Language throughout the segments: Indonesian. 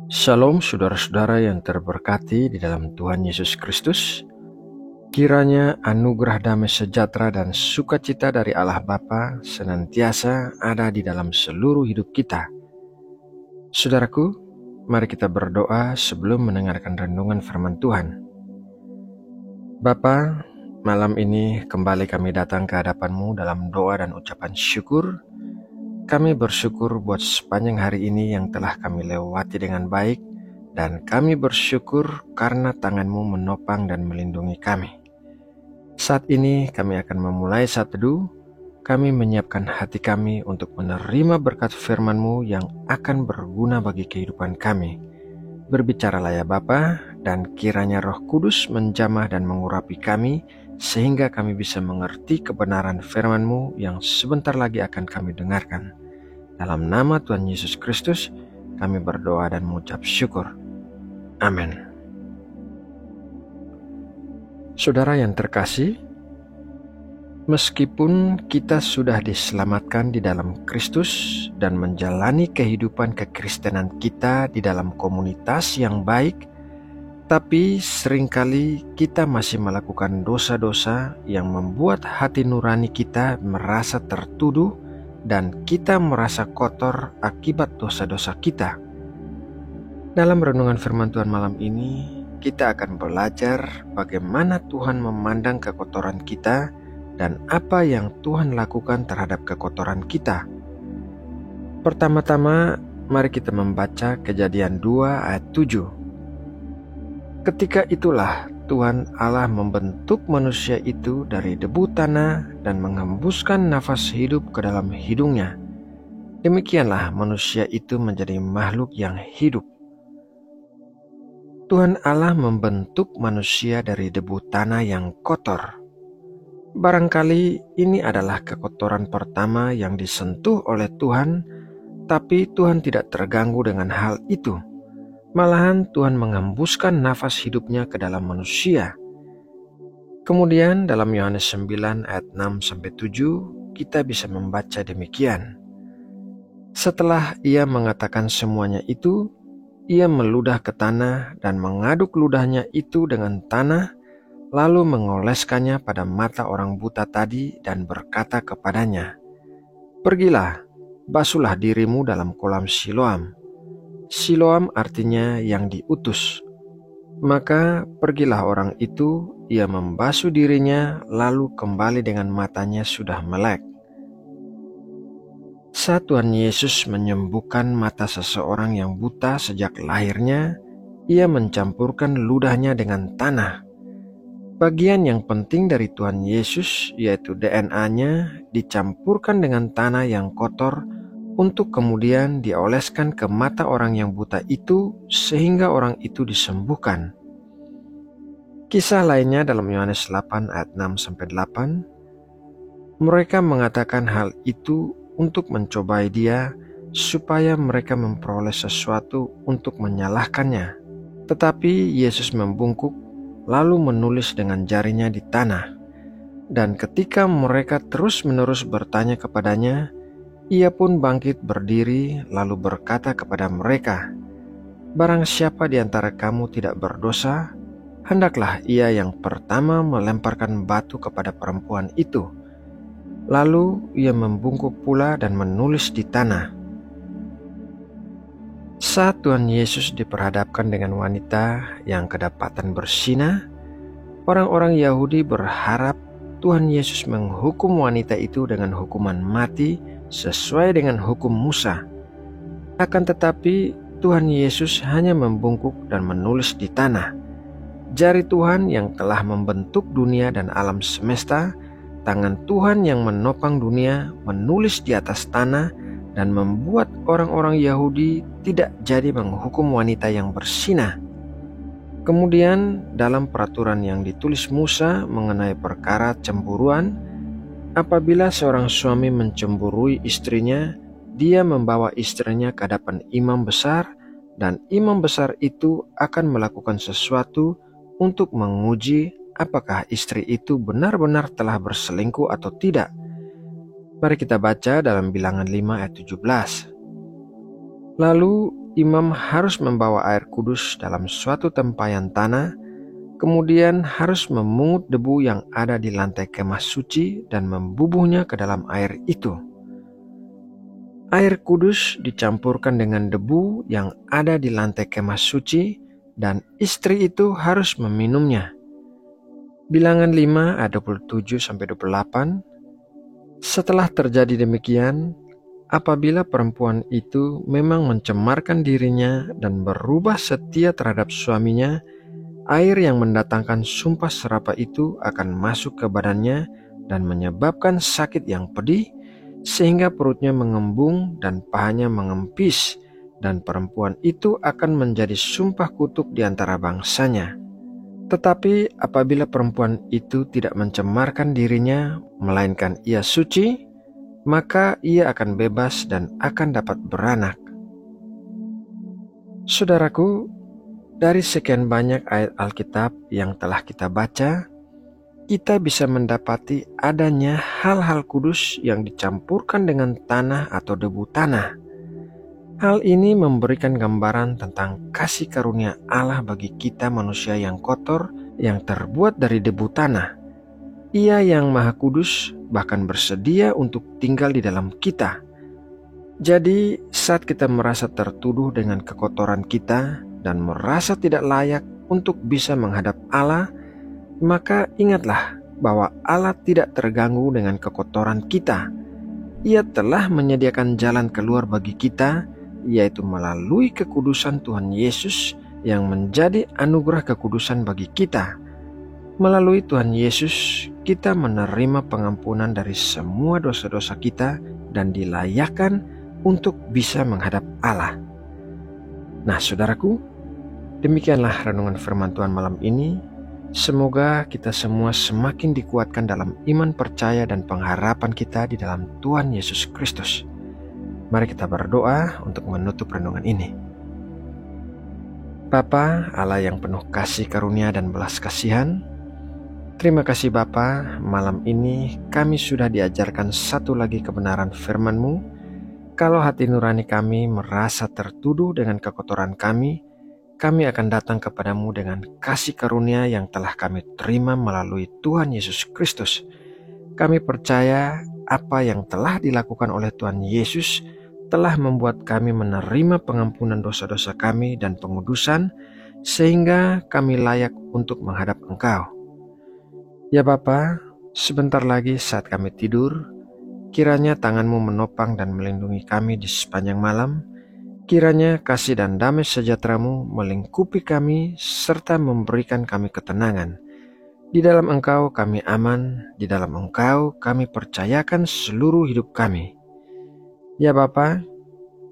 Shalom saudara-saudara yang terberkati di dalam Tuhan Yesus Kristus. Kiranya anugerah damai sejahtera dan sukacita dari Allah Bapa senantiasa ada di dalam seluruh hidup kita. Saudaraku, mari kita berdoa sebelum mendengarkan renungan firman Tuhan. Bapa, malam ini kembali kami datang ke hadapan-Mu dalam doa dan ucapan syukur. Kami bersyukur buat sepanjang hari ini yang telah kami lewati dengan baik, dan kami bersyukur karena tangan-Mu menopang dan melindungi kami. Saat ini kami akan memulai saat teduh. Kami menyiapkan hati kami untuk menerima berkat firman-Mu yang akan berguna bagi kehidupan kami. Berbicaralah ya Bapa, dan kiranya Roh Kudus menjamah dan mengurapi kami, sehingga kami bisa mengerti kebenaran firman-Mu yang sebentar lagi akan kami dengarkan. Dalam nama Tuhan Yesus Kristus, kami berdoa dan mengucap syukur. Amin. Saudara yang terkasih, meskipun kita sudah diselamatkan di dalam Kristus dan menjalani kehidupan kekristenan kita di dalam komunitas yang baik, tapi seringkali kita masih melakukan dosa-dosa yang membuat hati nurani kita merasa tertuduh dan kita merasa kotor akibat dosa-dosa kita. Dalam renungan firman Tuhan malam ini, kita akan belajar bagaimana Tuhan memandang kekotoran kita dan apa yang Tuhan lakukan terhadap kekotoran kita. Pertama-tama, mari kita membaca Kejadian 2 ayat 7. Ketika itulah Tuhan Allah membentuk manusia itu dari debu tanah dan menghembuskan nafas hidup ke dalam hidungnya. Demikianlah manusia itu menjadi makhluk yang hidup. Tuhan Allah membentuk manusia dari debu tanah yang kotor. Barangkali ini adalah kekotoran pertama yang disentuh oleh Tuhan, tapi Tuhan tidak terganggu dengan hal itu. Malahan Tuhan menghembuskan nafas hidupnya ke dalam manusia. Kemudian dalam Yohanes 9 ayat 6-7 kita bisa membaca demikian. Setelah ia mengatakan semuanya itu, ia meludah ke tanah dan mengaduk ludahnya itu dengan tanah, lalu mengoleskannya pada mata orang buta tadi dan berkata kepadanya, "Pergilah, basuhlah dirimu dalam kolam Siloam." Siloam artinya yang diutus. Maka pergilah orang itu, ia membasuh dirinya, lalu kembali dengan matanya sudah melek. Saat Tuhan Yesus menyembuhkan mata seseorang yang buta sejak lahirnya, ia mencampurkan ludahnya dengan tanah. Bagian yang penting dari Tuhan Yesus, yaitu DNA-nya, dicampurkan dengan tanah yang kotor untuk kemudian dioleskan ke mata orang yang buta itu sehingga orang itu disembuhkan. Kisah lainnya dalam Yohanes 8 ayat 6-8. Mereka mengatakan hal itu untuk mencobai dia supaya mereka memperoleh sesuatu untuk menyalahkannya. Tetapi Yesus membungkuk lalu menulis dengan jarinya di tanah. Dan ketika mereka terus-menerus bertanya kepadanya, ia pun bangkit berdiri lalu berkata kepada mereka, "Barang siapa di antara kamu tidak berdosa, hendaklah ia yang pertama melemparkan batu kepada perempuan itu." Lalu ia membungkuk pula dan menulis di tanah. Saat Tuhan Yesus diperhadapkan dengan wanita yang kedapatan bersinah, orang-orang Yahudi berharap Tuhan Yesus menghukum wanita itu dengan hukuman mati sesuai dengan hukum Musa. Akan tetapi Tuhan Yesus hanya membungkuk dan menulis di tanah. Jari Tuhan yang telah membentuk dunia dan alam semesta, tangan Tuhan yang menopang dunia menulis di atas tanah dan membuat orang-orang Yahudi tidak jadi menghukum wanita yang bersinah. Kemudian dalam peraturan yang ditulis Musa mengenai perkara cemburuan, apabila seorang suami mencemburui istrinya, dia membawa istrinya ke hadapan imam besar, dan imam besar itu akan melakukan sesuatu untuk menguji apakah istri itu benar-benar telah berselingkuh atau tidak. Mari kita baca dalam Bilangan 5 ayat 17. Lalu imam harus membawa air kudus dalam suatu tempayan tanah, kemudian harus memungut debu yang ada di lantai kemah suci dan membubuhnya ke dalam air itu. Air kudus dicampurkan dengan debu yang ada di lantai kemah suci dan istri itu harus meminumnya. Bilangan 5 ayat 27-28. Setelah terjadi demikian, apabila perempuan itu memang mencemarkan dirinya dan berubah setia terhadap suaminya, air yang mendatangkan sumpah serapah itu akan masuk ke badannya dan menyebabkan sakit yang pedih, sehingga perutnya mengembung dan pahanya mengempis, dan perempuan itu akan menjadi sumpah kutuk di antara bangsanya. Tetapi apabila perempuan itu tidak mencemarkan dirinya, melainkan ia suci, maka ia akan bebas dan akan dapat beranak. Saudaraku, dari sekian banyak ayat Alkitab yang telah kita baca, kita bisa mendapati adanya hal-hal kudus yang dicampurkan dengan tanah atau debu tanah. Hal ini memberikan gambaran tentang kasih karunia Allah bagi kita manusia yang kotor, yang terbuat dari debu tanah. Ia yang Maha Kudus bahkan bersedia untuk tinggal di dalam kita. Jadi, saat kita merasa tertuduh dengan kekotoran kita dan merasa tidak layak untuk bisa menghadap Allah, maka ingatlah bahwa Allah tidak terganggu dengan kekotoran kita. Ia telah menyediakan jalan keluar bagi kita, yaitu melalui kekudusan Tuhan Yesus yang menjadi anugerah kekudusan bagi kita. Melalui Tuhan Yesus, kita menerima pengampunan dari semua dosa-dosa kita dan dilayakkan untuk bisa menghadap Allah. Nah, saudaraku, demikianlah renungan firman Tuhan malam ini. Semoga kita semua semakin dikuatkan dalam iman percaya dan pengharapan kita di dalam Tuhan Yesus Kristus. Mari kita berdoa untuk menutup renungan ini. Bapa Allah yang penuh kasih karunia dan belas kasihan, terima kasih Bapa, malam ini kami sudah diajarkan satu lagi kebenaran firman-Mu. Kalau hati nurani kami merasa tertuduh dengan kekotoran kami akan datang kepadamu dengan kasih karunia yang telah kami terima melalui Tuhan Yesus Kristus. Kami percaya apa yang telah dilakukan oleh Tuhan Yesus telah membuat kami menerima pengampunan dosa-dosa kami dan pengudusan, sehingga kami layak untuk menghadap Engkau. Ya Bapa, sebentar lagi saat kami tidur, kiranya tangan-Mu menopang dan melindungi kami di sepanjang malam. Kiranya kasih dan damai sejahtera-Mu melingkupi kami serta memberikan kami ketenangan. Di dalam Engkau kami aman, di dalam Engkau kami percayakan seluruh hidup kami. Ya Bapa,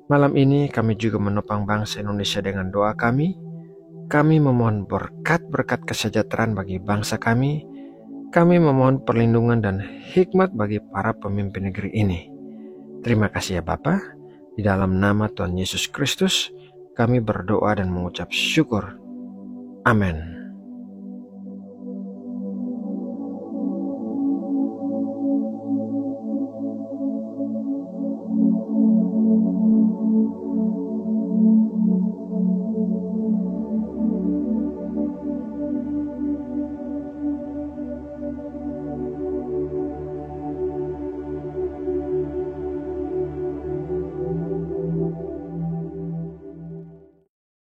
malam ini kami juga menopang bangsa Indonesia dengan doa kami. Kami memohon berkat-berkat kesejahteraan bagi bangsa kami. Kami memohon perlindungan dan hikmat bagi para pemimpin negeri ini. Terima kasih ya Bapa. Di dalam nama Tuhan Yesus Kristus, kami berdoa dan mengucap syukur. Amin.